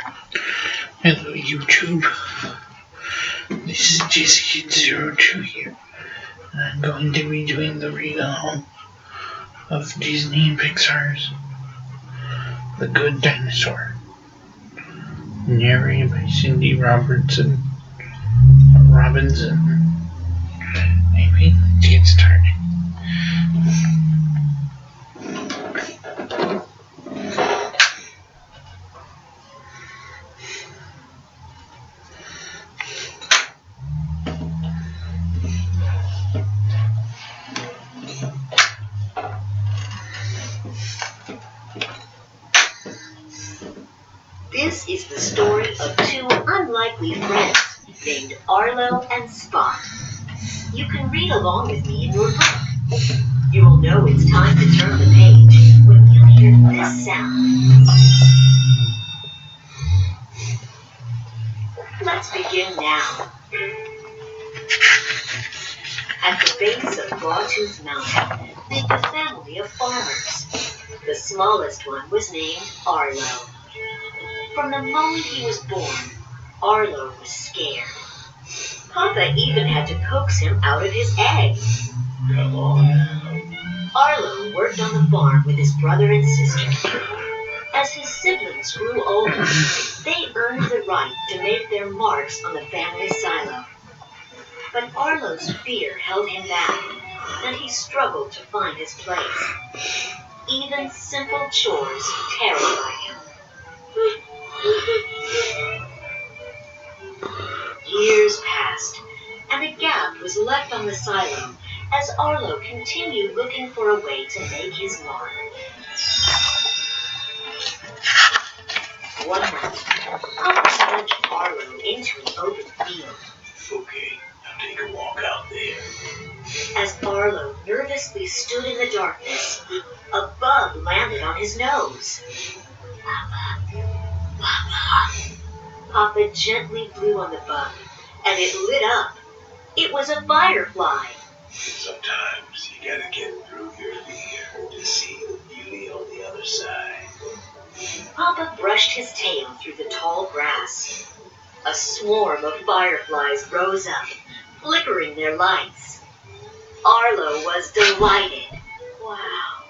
Hello YouTube, this is JaceKid02 here, and I'm going to be doing the read-along of Disney and Pixar's The Good Dinosaur, narrated by Cindy Robinson. Maybe let's get started. This is the story of two unlikely friends named Arlo and Spot. You can read along with me in your book. You will know it's time to turn the page when you hear this sound. Let's begin now. At the base of Gawtooth Mountain lived a family of farmers. The smallest one was named Arlo. From the moment he was born, Arlo was scared. Papa even had to coax him out of his egg. Come on now. Arlo worked on the farm with his brother and sister. As his siblings grew older, they earned the right to make their marks on the family silo. But Arlo's fear held him back, and he struggled to find his place. Even simple chores terrified him. Years passed, and a gap was left on the silo as Arlo continued looking for a way to make his mark. One night, Papa nudged Arlo into an open field. Okay, now take a walk out there. As Arlo nervously stood in the darkness, a bug landed on his nose. Papa gently blew on the bug, and it lit up. It was a firefly. Sometimes you gotta get through your fear to see the beauty on the other side. Papa brushed his tail through the tall grass. A swarm of fireflies rose up, flickering their lights. Arlo was delighted. Wow.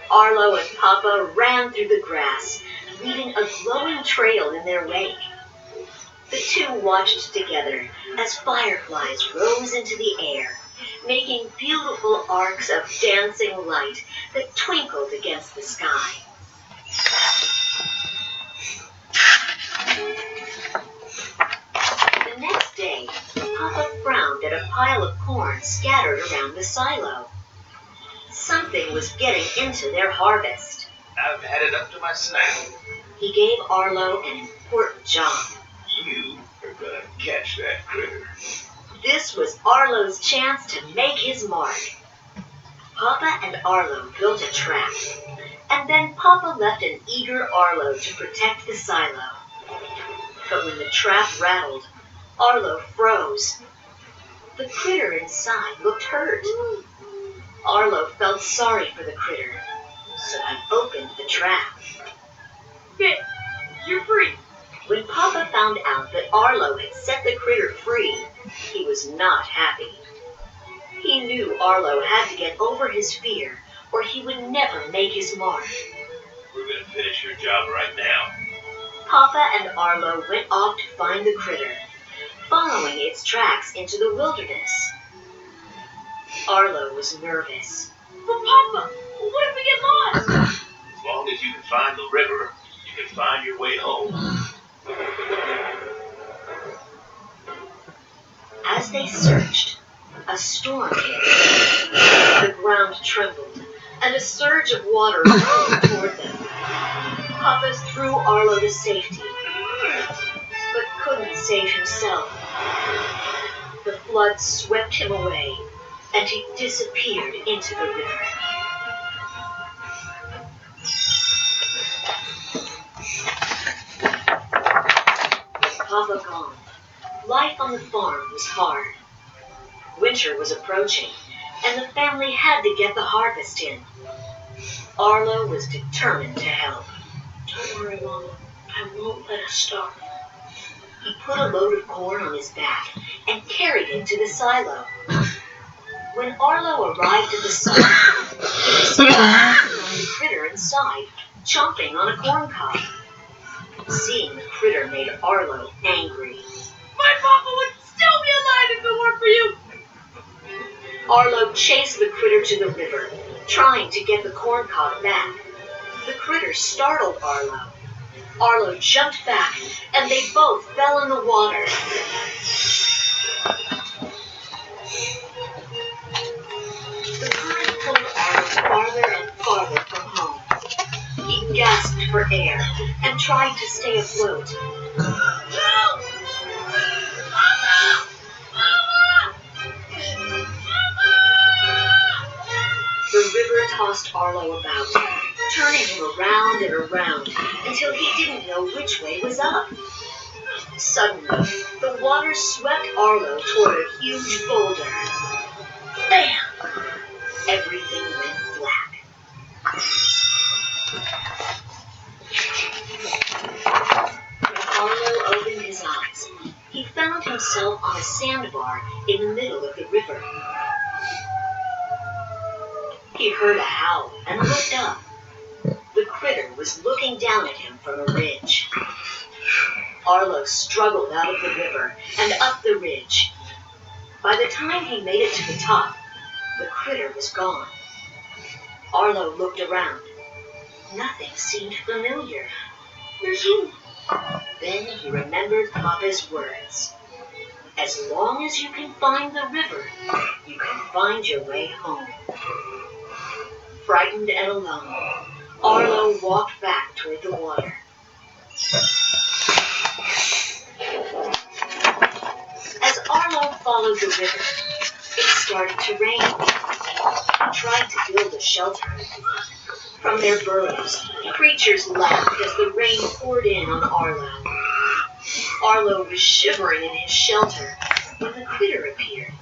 Arlo and Papa ran through the grass, leaving a glowing trail in their wake. The two watched together as fireflies rose into the air, making beautiful arcs of dancing light that twinkled against the sky. The next day, Papa frowned at a pile of corn scattered around the silo. Something was getting into their harvest. I've had it up to my snout. He gave Arlo an important job. You are gonna catch that critter. This was Arlo's chance to make his mark. Papa and Arlo built a trap, and then Papa left an eager Arlo to protect the silo. But when the trap rattled, Arlo froze. The critter inside looked hurt. Arlo felt sorry for the critter, so he opened the trap. Good, you're free. When Papa found out that Arlo had set the critter free, he was not happy. He knew Arlo had to get over his fear, or he would never make his mark. We're gonna finish your job right now. Papa and Arlo went off to find the critter, following its tracks into the wilderness. Arlo was nervous. But Papa, what if we get lost? As long as you can find the river, you can find your way home. As they searched, a storm hit. The ground trembled, and a surge of water rolled toward them. Papa threw Arlo to safety, but couldn't save himself. The flood swept him away, and he disappeared into the river. With Papa gone, life on the farm was hard. Winter was approaching, and the family had to get the harvest in. Arlo was determined to help. Don't worry, Mama. I won't let us starve. He put a load of corn on his back and carried it to the silo. When Arlo arrived at the silo, he was the critter inside, chomping on a corn cob. Seeing the critter made Arlo angry. My papa would still be alive if it weren't for you. Arlo chased the critter to the river, trying to get the corn cob back. The critter startled Arlo. Arlo jumped back, and they both fell in the water. The current pulled Arlo farther and farther from home. He gasped for air and tried to stay afloat. Help! Mama! Mama! The river tossed Arlo about, turning him around and around until he didn't know which way was up. Suddenly, the water swept Arlo toward a huge boulder. Bam! Everything went black. When Arlo opened his eyes, he found himself on a sandbar in the middle of the river. He heard a howl and looked up. The critter was looking down at him from a ridge. Arlo struggled out of the river and up the ridge. By the time he made it to the top, the critter was gone. Arlo looked around. Nothing seemed familiar. Where's home? Then he remembered Papa's words. As long as you can find the river, you can find your way home. Frightened and alone, Arlo walked back toward the water. As Arlo followed the river, it started to rain. He tried to build a shelter. From their burrows, creatures laughed as the rain poured in on Arlo. Arlo was shivering in his shelter when the critter appeared,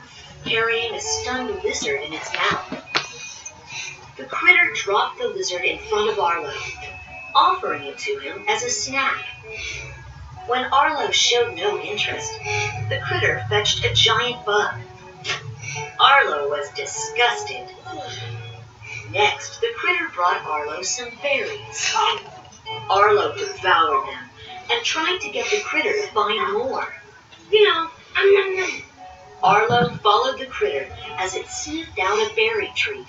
carrying a stunned lizard in its mouth. The critter dropped the lizard in front of Arlo, offering it to him as a snack. When Arlo showed no interest, the critter fetched a giant bug. Arlo was disgusted. Next, the critter brought Arlo some berries. Arlo devoured them and tried to get the critter to find more. Arlo followed the critter as it sniffed out a berry tree.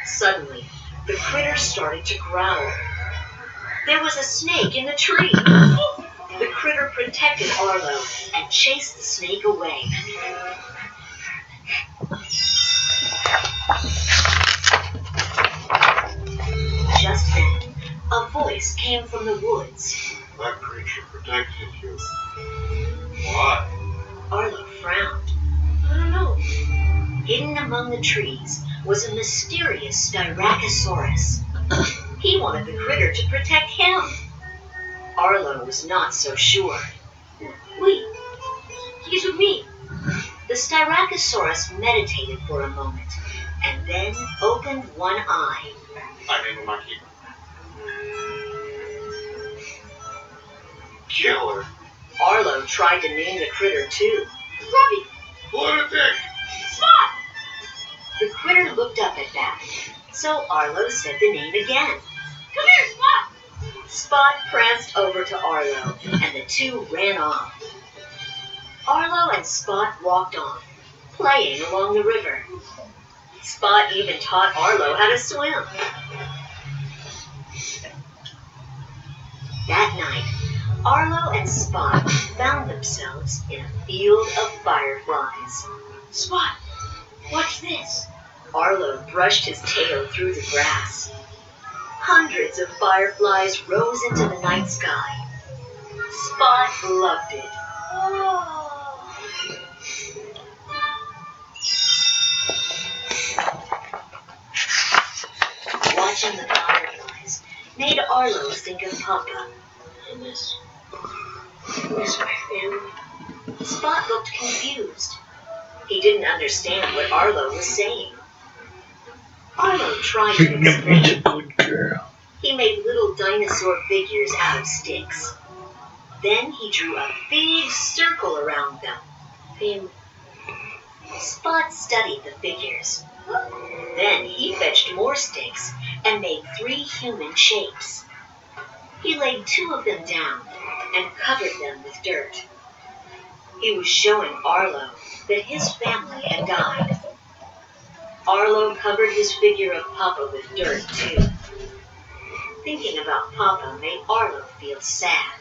Suddenly, the critter started to growl. There was a snake in the tree. The critter protected Arlo and chased the snake away. Just then, a voice came from the woods. That creature protected you. Why? Arlo frowned. I don't know. Hidden among the trees was a mysterious Styracosaurus. He wanted the critter to protect him. Arlo was not so sure. Wait. He's with me. The Styracosaurus meditated for a moment and then opened one eye. I'm in monkey. Killer. Arlo tried to name the critter too. Robbie. Lunatic. Spot. The critter looked up at that, so Arlo said the name again. Come here, Spot. Spot pranced over to Arlo, and the two ran off. Arlo and Spot walked on, playing along the river. Spot even taught Arlo how to swim. That night, Arlo and Spot found themselves in a field of fireflies. Spot, watch this. Arlo brushed his tail through the grass. Hundreds of fireflies rose into the night sky. Spot loved it. Oh. Watching the fireflies made Arlo think of Papa. I miss my family. Spot looked confused. He didn't understand what Arlo was saying. Arlo tried to You're a explain. good girl. He made little little dinosaur figures out of sticks. Then he drew a big circle around them. Spot studied the figures. Then he fetched more sticks and made 3 human shapes. He laid 2 of them down and covered them with dirt. He was showing Arlo that his family had died. Arlo covered his figure of Papa with dirt, too. Thinking about Papa made Arlo feel sad.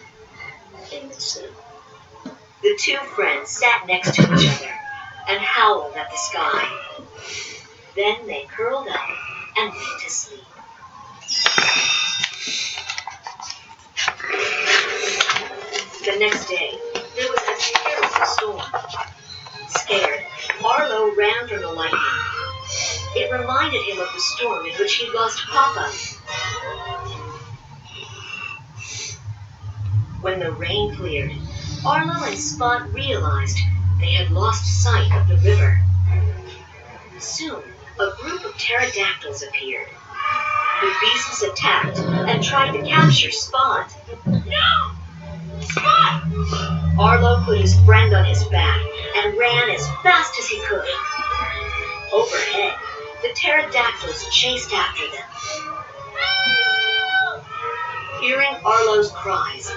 The 2 friends sat next to each other and howled at the sky. Then they curled up and went to sleep. The next day, there was a terrible storm. Scared, Arlo ran from the lightning. It reminded him of the storm in which he lost Papa. When the rain cleared, Arlo and Spot realized they had lost sight of the river. Soon, a group of pterodactyls appeared. The beasts attacked and tried to capture Spot. No! Spot! Arlo put his friend on his back and ran as fast as he could. Overhead, the pterodactyls chased after them. Hearing Arlo's cries,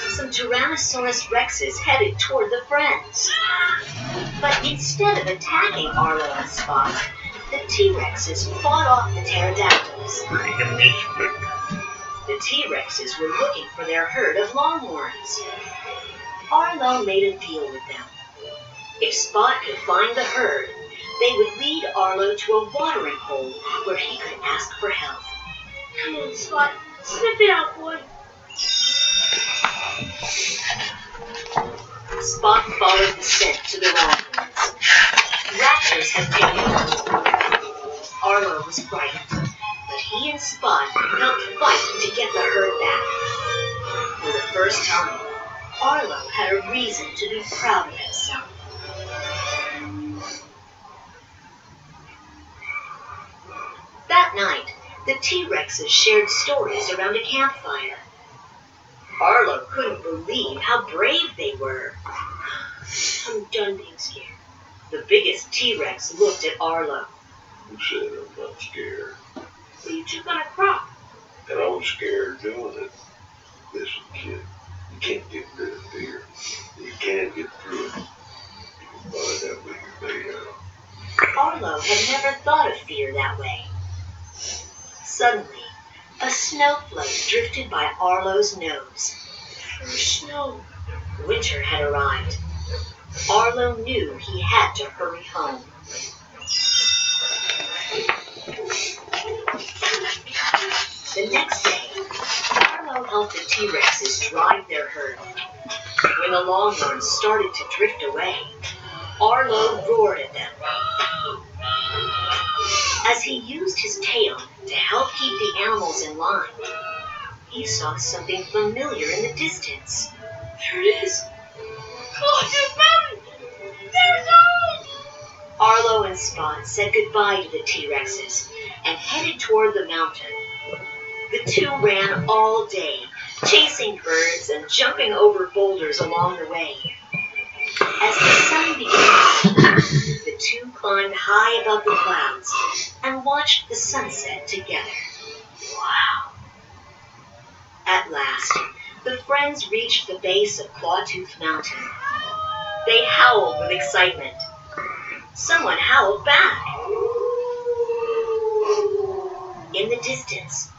some Tyrannosaurus rexes headed toward the friends. But instead of attacking Arlo and Spot, the T-Rexes fought off the pterodactyls. The T-Rexes were looking for their herd of longhorns. Arlo made a deal with them. If Spot could find the herd, they would lead Arlo to a watering hole where he could ask for help. Come on, Spot. Sniff it out, boy. Spot followed the scent to the longhorns. Raptors had taken them. Arlo was frightened, but he and Spot helped fight to get the herd back. For the first time, Arlo had a reason to be proud of himself. That night, the T-Rexes shared stories around a campfire. Arlo couldn't believe how brave they were. I'm done being scared. The biggest T-Rex looked at Arlo. Who said I'm not scared? Well, you took on a crop. And I was scared doing it. Listen, kid, you can't get rid of fear. You can get through it. You can find out what you're made of. Arlo had never thought of fear that way. Suddenly, a snowflake drifted by Arlo's nose. First snow. Winter had arrived. Arlo knew he had to hurry home. The next day, Arlo helped the T-Rexes drive their herd. When the longhorns started to drift away, Arlo roared at them. As he used his tail to help keep the animals in line, he saw something familiar in the distance. There it is. Oh, it's mountain. There's home. Arlo and Spot said goodbye to the T-Rexes and headed toward the mountain. The 2 ran all day, chasing birds and jumping over boulders along the way. As the sun began to set, the 2 climbed high above the clouds and watched the sunset together. Wow! At last, the friends reached the base of Clawtooth Mountain. They howled with excitement. Someone howled back. In the distance,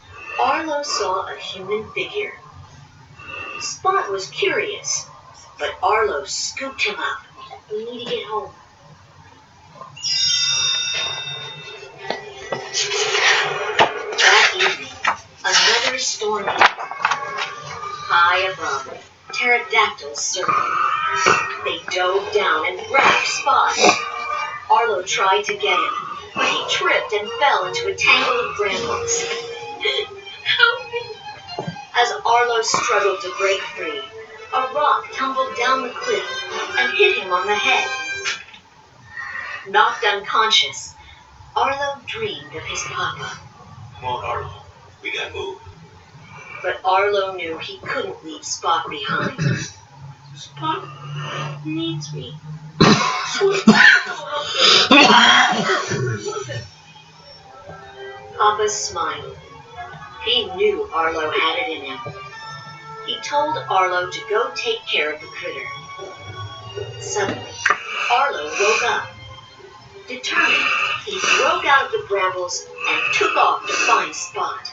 Arlo saw a human figure. Spot was curious, but Arlo scooped him up. We need to get home. That evening, another storm hit. High above, pterodactyls circled. They dove down and grabbed Spot. Arlo tried to get him, but he tripped and fell into a tangle of brambles. Help me. As Arlo struggled to break free, a rock tumbled down the cliff and hit him on the head. Knocked unconscious, Arlo dreamed of his papa. Come on, Arlo. We gotta move. But Arlo knew he couldn't leave Spot behind. Spot needs me. Papa smiled. He knew Arlo had it in him. He told Arlo to go take care of the critter. Suddenly, Arlo woke up. Determined, he broke out of the brambles and took off to find Spot.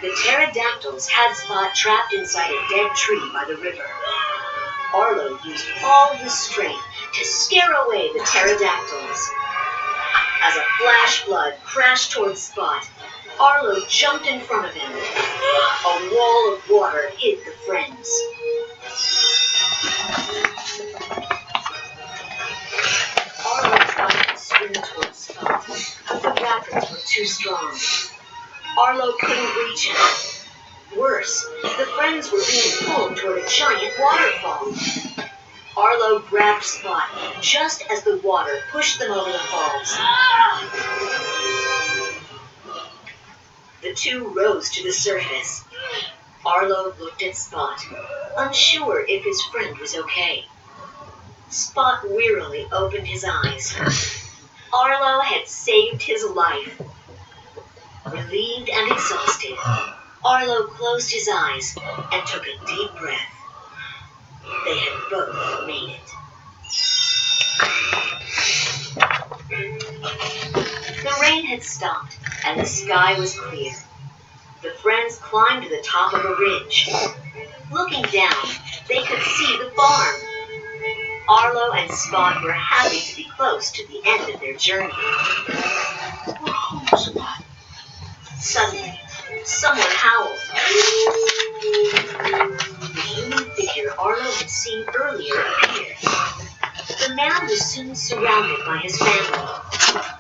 The pterodactyls had Spot trapped inside a dead tree by the river. Arlo used all his strength to scare away the pterodactyls. As a flash flood crashed towards Spot, Arlo jumped in front of him. A wall of water hid the friends. Arlo tried to swim towards Spot, but the rapids were too strong. Arlo couldn't reach him. Worse, the friends were being pulled toward a giant waterfall. Arlo grabbed Spot just as the water pushed them over the falls. The two rose to the surface. Arlo looked at Spot, unsure if his friend was okay. Spot wearily opened his eyes. Arlo had saved his life. Relieved and exhausted, Arlo closed his eyes and took a deep breath. They had both made it. The rain had stopped and the sky was clear. The friends climbed to the top of a ridge. Looking down, they could see the farm. Arlo and Spot were happy to be close to the end of their journey. We're home, Spot. Suddenly, someone howled. The human figure Arlo had seen earlier appeared. The man was soon surrounded by his family.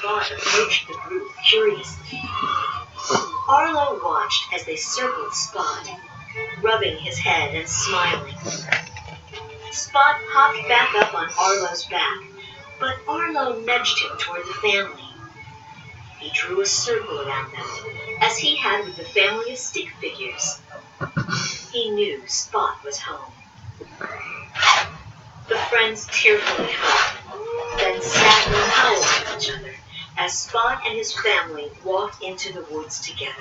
Spot approached the group curiously. Arlo watched as they circled Spot, rubbing his head and smiling. Spot hopped back up on Arlo's back, but Arlo nudged him toward the family. He drew a circle around them, as he had with the family of stick figures. He knew Spot was home. The friends tearfully hugged, then sadly howled at each other as Spot and his family walked into the woods together.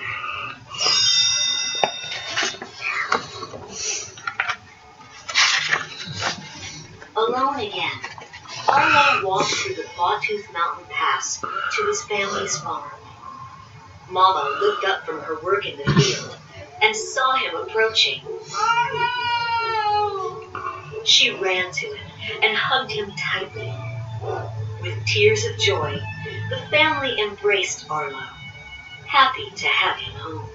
Alone again, Arlo walked through the Clawtooth Mountain Pass to his family's farm. Mama looked up from her work in the field and saw him approaching. She ran to him and hugged him tightly. With tears of joy, the family embraced Arlo, happy to have him home.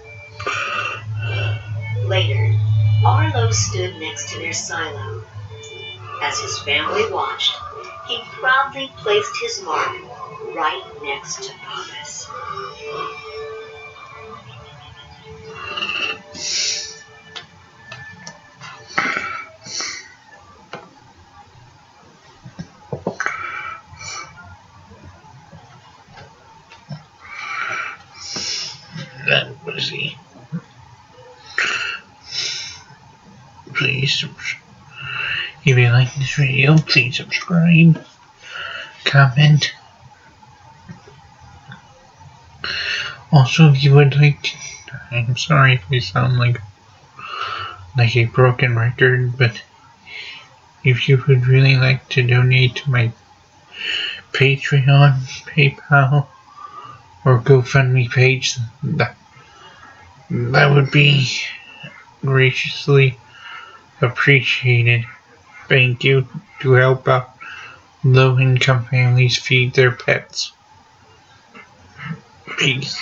Later, Arlo stood next to their silo. As his family watched, he proudly placed his mark right next to Papa's. That was he. Please, if you like this video, please subscribe, comment. Also, if you would like to, I'm sorry if I sound like a broken record, but if you would really like to donate to my Patreon, PayPal, or GoFundMe page, that would be graciously appreciated. Thank you, to help out low-income families feed their pets. Peace.